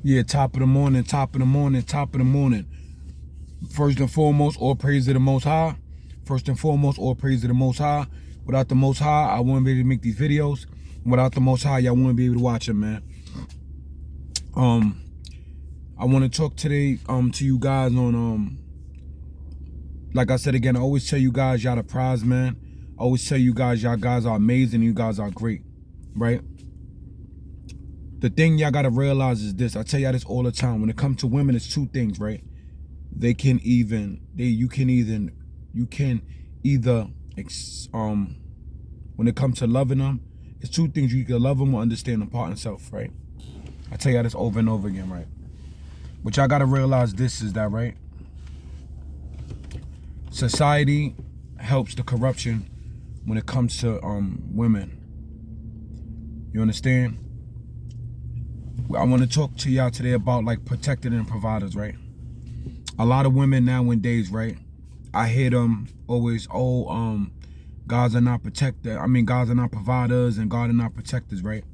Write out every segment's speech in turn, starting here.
Yeah, top of the morning, top of the morning, top of the morning. First and foremost, all praise to the Most High. First and foremost, all praise to the Most High. Without the Most High, I wouldn't be able to make these videos. Without the Most High, y'all wouldn't be able to watch them, man. I want to talk today to you guys on like I said again, I always tell you guys y'all the prize, man. I always tell you guys y'all guys are amazing, you guys are great, right? The thing y'all gotta realize is this. I tell y'all this all the time. When it comes to women, it's two things, right? You can either when it comes to loving them, it's two things. You can love them or understand them, part and self, right? I tell y'all this over and over again, right? But y'all gotta realize this is that, right? Society helps the corruption when it comes to women. You understand? I want to talk to y'all today about like protected and providers, right? A lot of women nowadays, right? I hear them always, guys are not protected. I mean, guys are not providers and God are not protectors, right?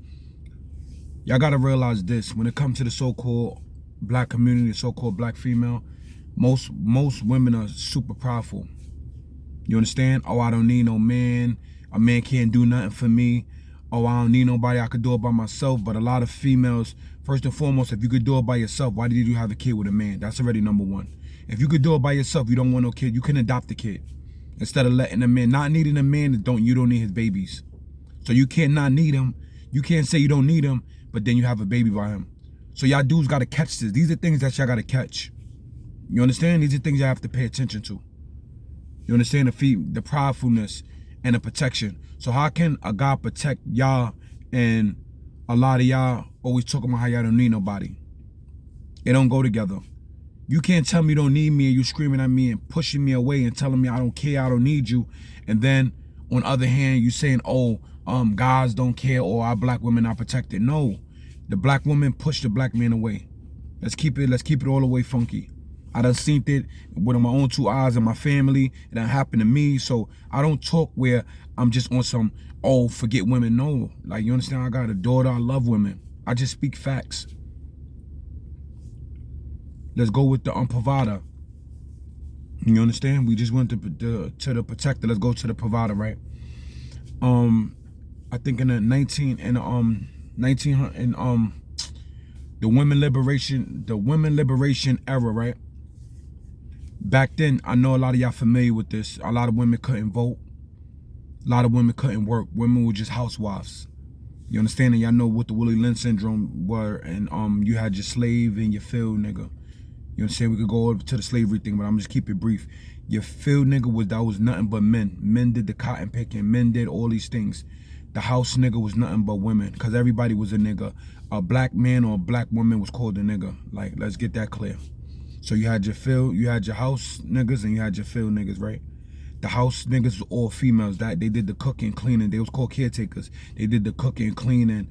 Y'all gotta realize this. When it comes to the so-called black community, the so-called black female, most women are super powerful. You understand? Oh, I don't need no man. A man can't do nothing for me. Oh, I don't need nobody, I could do it by myself. But a lot of females, first and foremost, if you could do it by yourself, why did you have a kid with a man? That's already number one. If you could do it by yourself, you don't want no kid, you can adopt a kid. Instead of letting a man, not needing a man, you don't need his babies. So you can't not need him. You can't say you don't need him, but then you have a baby by him. So y'all dudes gotta catch this. These are things that y'all gotta catch. You understand? These are things you have to pay attention to. You understand? The pridefulness and the protection. So how can a guy protect y'all and a lot of y'all always talking about how y'all don't need nobody? It don't go together. You can't tell me you don't need me and you screaming at me and pushing me away and telling me I don't care, I don't need you. And then on the other hand, you saying, guys don't care or our black women are protected. No, the black woman pushed the black man away. Let's keep it all the way funky. I done seen it with my own two eyes in my family. It done happened to me. So I don't talk where I'm just on some, forget women. No, like, you understand? I got a daughter. I love women. I just speak facts. Let's go with the provider. You understand? We just went to the protector. Let's go to the provider, right? I think in the 1900 the women liberation era, right? Back then, I know a lot of y'all familiar with this. A lot of women couldn't vote. A lot of women couldn't work. Women were just housewives. You understand? And y'all know what the Willie Lynch syndrome were. And you had your slave and your field nigga. You understand? We could go over to the slavery thing, but I'm just keep it brief. Your field nigga was nothing but men. Men did the cotton picking. Men did all these things. The house nigga was nothing but women, because everybody was a nigga. A black man or a black woman was called a nigga. Like, let's get that clear. So you had your house niggas and you had your field niggas, right? The house niggas was all females. That they did the cooking, cleaning. They was called caretakers. They did the cooking, cleaning,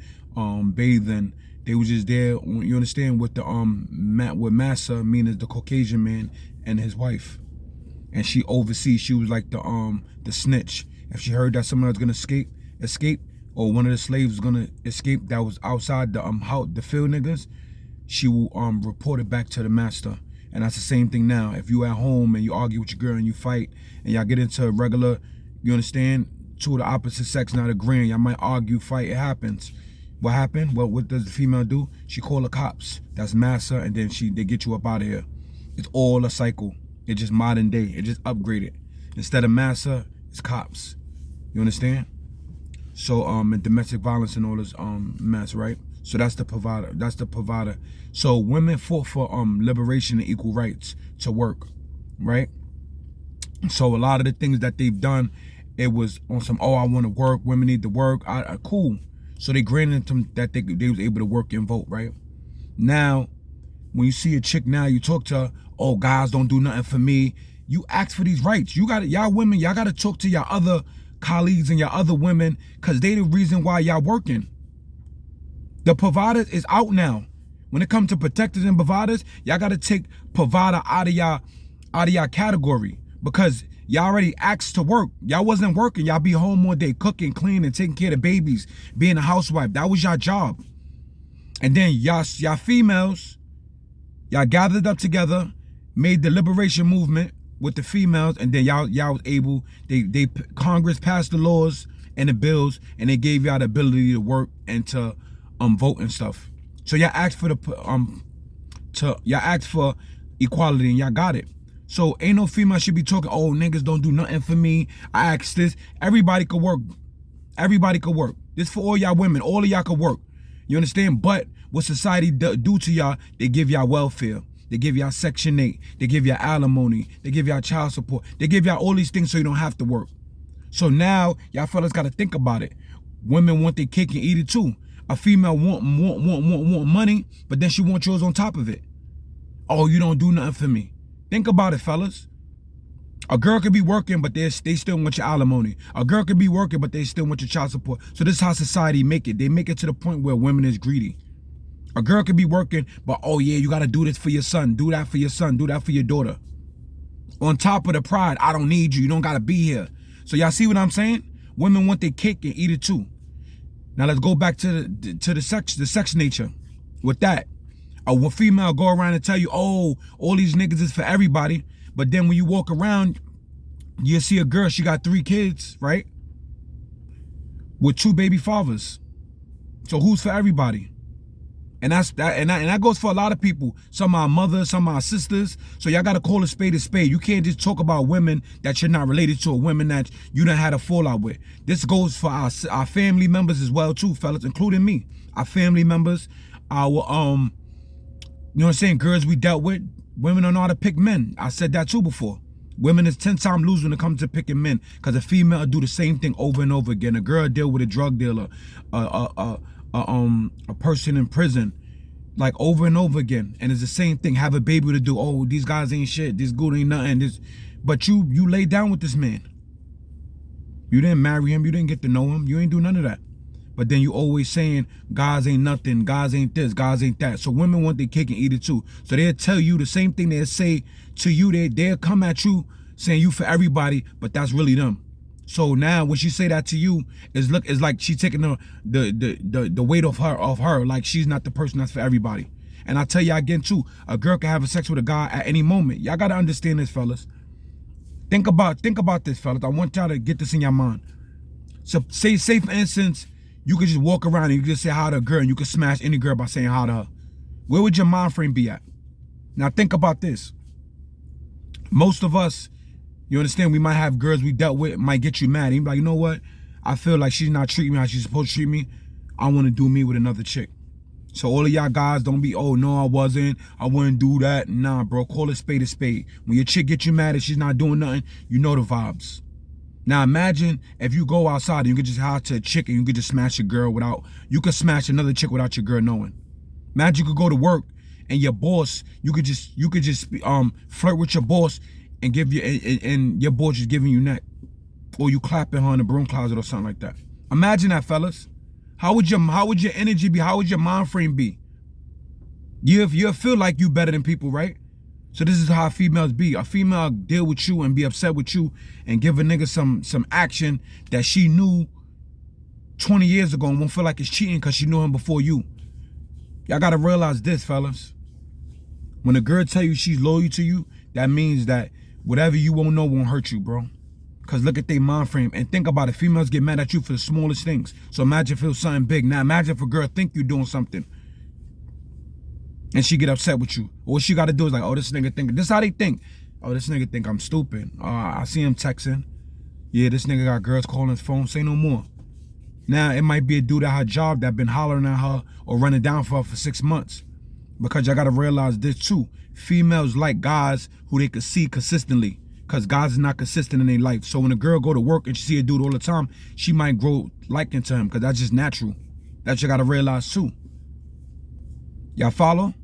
bathing. They was just there. You understand? With the with massa, meaning the Caucasian man and his wife, and she oversees. She was like the snitch. If she heard that someone was gonna escape, or one of the slaves was gonna escape that was outside the field niggas, she will report it back to the master. And that's the same thing now. If you at home and you argue with your girl and you fight and y'all get into a regular, you understand, two of the opposite sex not agreeing, y'all might argue, fight, it happens. What happened? Well, what does the female do? She call the cops. That's massa, and then they get you up out of here. It's all a cycle. It's just modern day. It just upgraded. Instead of massa, it's cops. You understand? So and domestic violence and all this mess, right? So that's the provider. That's the provider. So women fought for liberation and equal rights to work, right? So a lot of the things that they've done, it was on some, I want to work, women need to work. Cool. So they granted them that they was able to work and vote, right? Now, when you see a chick now, you talk to her, guys don't do nothing for me. You ask for these rights. Y'all women, y'all got to talk to your other colleagues and your other women, because they the reason why y'all working. The provider is out now. When it comes to protectors and providers, y'all got to take provider out of y'all category, because y'all already asked to work. Y'all wasn't working. Y'all be home all day cooking, cleaning, taking care of babies, being a housewife. That was your job. And then y'all females, y'all gathered up together, made the liberation movement with the females, and then y'all was able, Congress passed the laws and the bills, and they gave y'all the ability to work and to vote and stuff. So y'all asked for y'all asked for equality, and y'all got it. So ain't no female should be talking, oh, niggas don't do nothing for me. I asked this. Everybody could work. Everybody could work. This for all y'all women. All of y'all could work. You understand? But what society do to y'all, they give y'all welfare. They give y'all Section 8. They give y'all alimony. They give y'all child support. They give y'all all these things so you don't have to work. So now, y'all fellas got to think about it. Women want their cake and eat it too. A female want money, but then she wants yours on top of it. Oh, you don't do nothing for me. Think about it, fellas. A girl could be working, but they still want your alimony. A girl could be working, but they still want your child support. So this is how society make it. They make it to the point where women is greedy. A girl could be working, but oh yeah, you got to do this for your son. Do that for your son. Do that for your daughter. On top of the pride, I don't need you. You don't got to be here. So y'all see what I'm saying? Women want their cake and eat it too. Now let's go back to the sex nature. With that, a female go around and tell you, oh, all these niggas is for everybody. But then when you walk around, you see a girl, she got 3 kids, right? With 2 baby fathers. So who's for everybody? And that goes for a lot of people. Some are mothers, some are sisters. So y'all gotta call a spade a spade. You can't just talk about women that you're not related to, or women that you done had a fallout with. This goes for our family members as well too, fellas, including me. Our family members, our you know what I'm saying, girls we dealt with. Women don't know how to pick men. I said that too before. Women is 10 times lose when it comes to picking men, because a female do the same thing over and over again. A girl deal with a drug dealer, a person in prison, like over and over again, and it's the same thing. Have a baby to do. Oh, these guys ain't shit. This good ain't nothing. But you laid down with this man. You didn't marry him. You didn't get to know him. You ain't do none of that. But then you always saying, guys ain't nothing, guys ain't this, guys ain't that. So women want their cake and eat it too. So they'll tell you the same thing they'll say to you. They'll come at you saying you for everybody, but that's really them. So now when she say that to you, it's like she taking the weight off her, like she's not the person that's for everybody. And I tell you again too, a girl can have a sex with a guy at any moment. Y'all gotta understand this, fellas. Think about this, fellas. I want y'all to get this in your mind. So say for instance, you could just walk around and you could just say hi to a girl and you could smash any girl by saying hi to her. Where would your mind frame be at? Now think about this. Most of us, you understand, we might have girls we dealt with, might get you mad. And you be like, you know what? I feel like she's not treating me how she's supposed to treat me. I want to do me with another chick. So all of y'all guys don't be, oh no, I wouldn't do that. Nah, bro, call a spade a spade. When your chick gets you mad and she's not doing nothing, you know the vibes. Now imagine if you go outside and you could just hi to a chick and you could just smash a girl you could smash another chick without your girl knowing. Imagine you could go to work and your boss, you could just flirt with your boss and and your boss just giving you neck. Or you clapping her in the broom closet or something like that. Imagine that, fellas. How would your energy be? How would your mind frame be? You feel like you better than people, right? So this is how females be. A female deal with you and be upset with you and give a nigga some action that she knew 20 years ago and won't feel like it's cheating because she knew him before you. Y'all gotta realize this, fellas. When a girl tell you she's loyal to you, that means that whatever you won't know won't hurt you, bro. Because look at their mind frame. And think about it. Females get mad at you for the smallest things. So imagine if it was something big. Now imagine if a girl think you doing something and she get upset with you. All she got to do is like, oh, this nigga think. This is how they think. Oh, this nigga think I'm stupid. I see him texting. Yeah, this nigga got girls calling his phone. Say no more. Now, it might be a dude at her job that been hollering at her or running down for her for 6 months. Because y'all got to realize this too. Females like guys who they could see consistently. Because guys is not consistent in their life. So when a girl go to work and she see a dude all the time, she might grow liking to him because that's just natural. That you got to realize too. Y'all follow?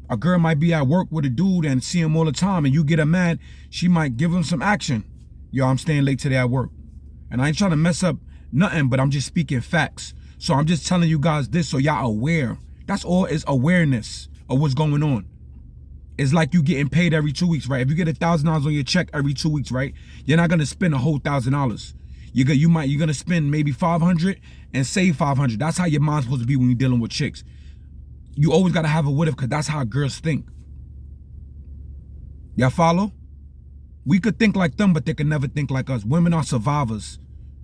A girl might be at work with a dude and see him all the time and you get her mad, she might give him some action. Yo, I'm staying late today at work. And I ain't trying to mess up nothing, but I'm just speaking facts. So I'm just telling you guys this so y'all aware. That's all, is awareness of what's going on. It's like you getting paid every 2 weeks, right? If you get $1,000 on your check every 2 weeks, right? You're not gonna spend a whole $1,000. You're gonna spend maybe $500 and save $500. That's how your mind's supposed to be when you're dealing with chicks. You always gotta have a what if, because that's how girls think. Y'all follow? We could think like them, but they can never think like us. Women are survivors.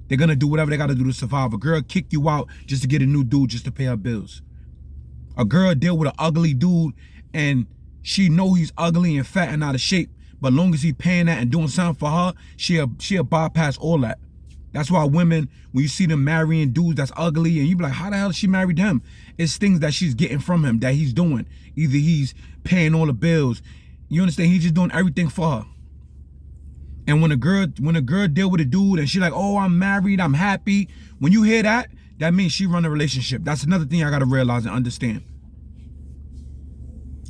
They're gonna do whatever they gotta do to survive. A girl kick you out just to get a new dude just to pay her bills. A girl deal with an ugly dude and she know he's ugly and fat and out of shape, but long as he paying that and doing something for her, she'll bypass all that. That's why women, when you see them marrying dudes that's ugly and you be like, how the hell she married him? It's things that she's getting from him that he's doing. Either he's paying all the bills. You understand? He's just doing everything for her. And when a girl deal with a dude and she like, oh, I'm married, I'm happy. When you hear that, that means she run a relationship. That's another thing I gotta realize and understand.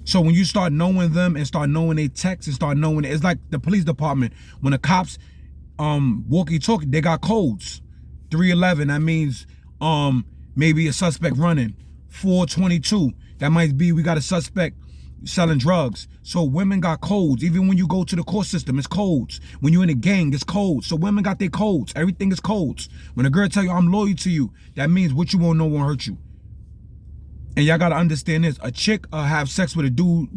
So when you start knowing them and start knowing they text and start knowing it's like the police department. When the cops walkie-talkie, they got codes. 311, that means maybe a suspect running. 422, that might be we got a suspect selling drugs. So women got codes. Even when you go to the court system, it's codes. When you're in a gang, it's codes. So women got their codes. Everything is codes. When a girl tell you, I'm loyal to you, that means what you won't know won't hurt you. And y'all gotta understand this. A chick have sex with a dude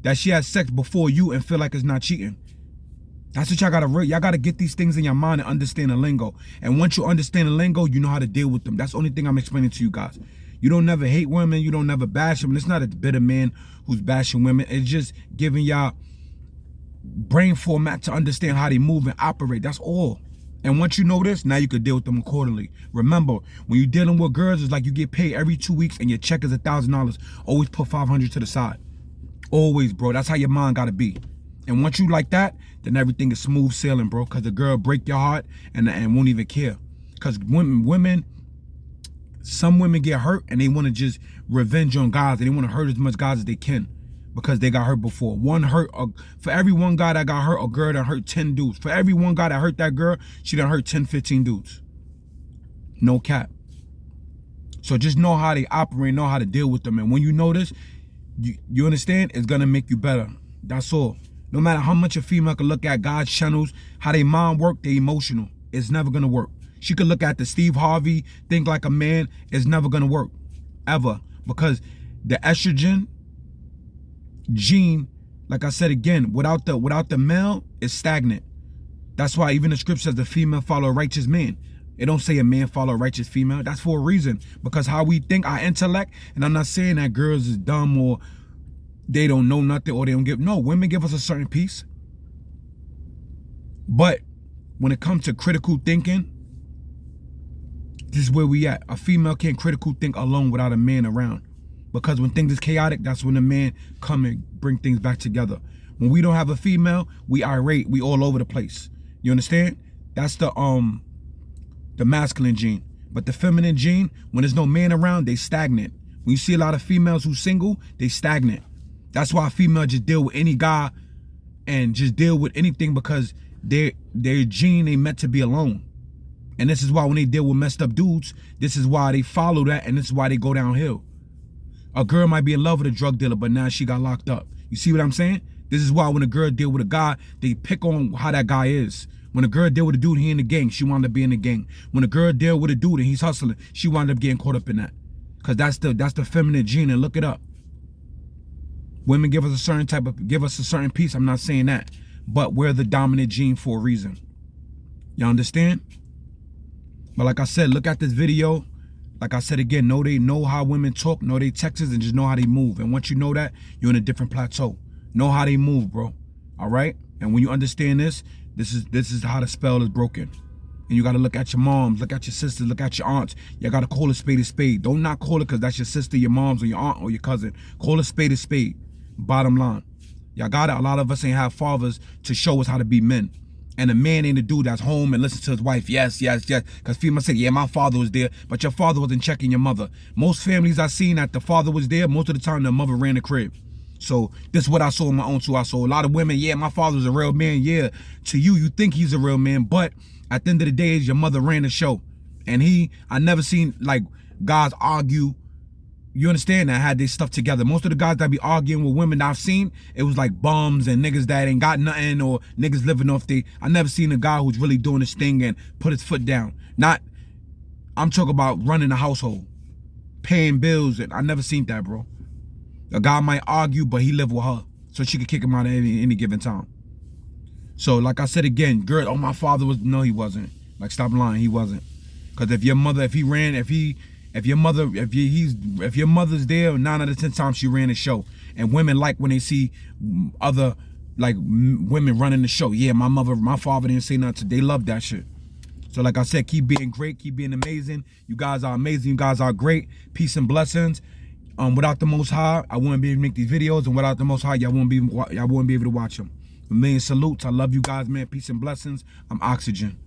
that she had sex before you and feel like it's not cheating. That's what y'all gotta get these things in your mind and understand the lingo. And once you understand the lingo, you know how to deal with them. That's the only thing I'm explaining to you guys. You don't never hate women. You don't never bash them. It's not a bitter man who's bashing women. It's just giving y'all brain format to understand how they move and operate. That's all. And once you know this, now you can deal with them accordingly. Remember, when you're dealing with girls, it's like you get paid every 2 weeks and your check is $1,000. Always put $500 to the side. Always, bro. That's how your mind gotta be. And once you like that, then everything is smooth sailing, bro. Because the girl break your heart and won't even care. Because some women get hurt and they want to just revenge on guys. They want to hurt as much guys as they can because they got hurt before. For every one guy that got hurt, a girl that hurt 10 dudes. For every one guy that hurt that girl, she done hurt 10, 15 dudes. No cap. So just know how they operate, know how to deal with them. And when you know this, you understand, it's going to make you better. That's all. No matter how much a female can look at God's channels, how they mind work, they emotional. It's never going to work. She could look at the Steve Harvey, think like a man. It's never going to work. Ever. Because the estrogen gene, like I said again, without the male, it's stagnant. That's why even the scripture says the female follow a righteous man. It don't say a man follow a righteous female. That's for a reason. Because how we think, our intellect, and I'm not saying that girls is dumb or they don't know nothing or they don't give. No, women give us a certain piece. But when it comes to critical thinking, this is where we at. A female can't critical think alone without a man around. Because when things is chaotic, that's when the man come and bring things back together. When we don't have a female, we irate, we all over the place. You understand? That's the masculine gene. But the feminine gene, when there's no man around, they stagnant. When you see a lot of females who single, they stagnant. That's why a female just deal with any guy and just deal with anything because their gene ain't meant to be alone. And this is why when they deal with messed up dudes, this is why they follow that and this is why they go downhill. A girl might be in love with a drug dealer, but now she got locked up. You see what I'm saying? This is why when a girl deal with a guy, they pick on how that guy is. When a girl deal with a dude, he in the gang, she wound up being in the gang. When a girl deal with a dude and he's hustling, she wound up getting caught up in that. Because that's the feminine gene, and look it up. Women give us a certain piece. I'm not saying that. But we're the dominant gene for a reason. You understand? But like I said, look at this video. Like I said again, know how women talk, know they texts, and just know how they move. And once you know that, you're in a different plateau. Know how they move, bro. All right? And when you understand this is how the spell is broken. And you got to look at your moms, look at your sisters, look at your aunts. You got to call a spade a spade. Don't not call it because that's your sister, your mom's, or your aunt, or your cousin. Call a spade a spade. Bottom line. Y'all got it. A lot of us ain't have fathers to show us how to be men. And a man ain't a dude that's home and listen to his wife. Yes, yes, yes. Because females say, yeah, my father was there, but your father wasn't checking your mother. Most families I seen that the father was there, most of the time the mother ran the crib. So this is what I saw in my own too. I saw a lot of women, yeah, my father's a real man. Yeah, to you, you think he's a real man, but at the end of the day, your mother ran the show. And I never seen like guys argue. You understand that? Had they stuff together. Most of the guys that be arguing with women that I've seen, it was like bums and niggas that ain't got nothing or niggas living off I never seen a guy who's really doing his thing and put his foot down. I'm talking about running a household, paying bills, and I never seen that, bro. A guy might argue, but he lived with her, so she could kick him out at any given time. So, like I said again, girl, oh, my father was, no, he wasn't. Like, stop lying, he wasn't. Because if your mother, if your mother's there, 9 out of 10 times she ran the show. And women like when they see other, like, women running the show. Yeah, my father didn't say nothing. They love that shit. So, like I said, keep being great, keep being amazing. You guys are amazing, you guys are great. Peace and blessings. Without the Most High, I wouldn't be able to make these videos, and without the Most High, y'all wouldn't be able to watch them. A million salutes. I love you guys, man. Peace and blessings. I'm Oxygen.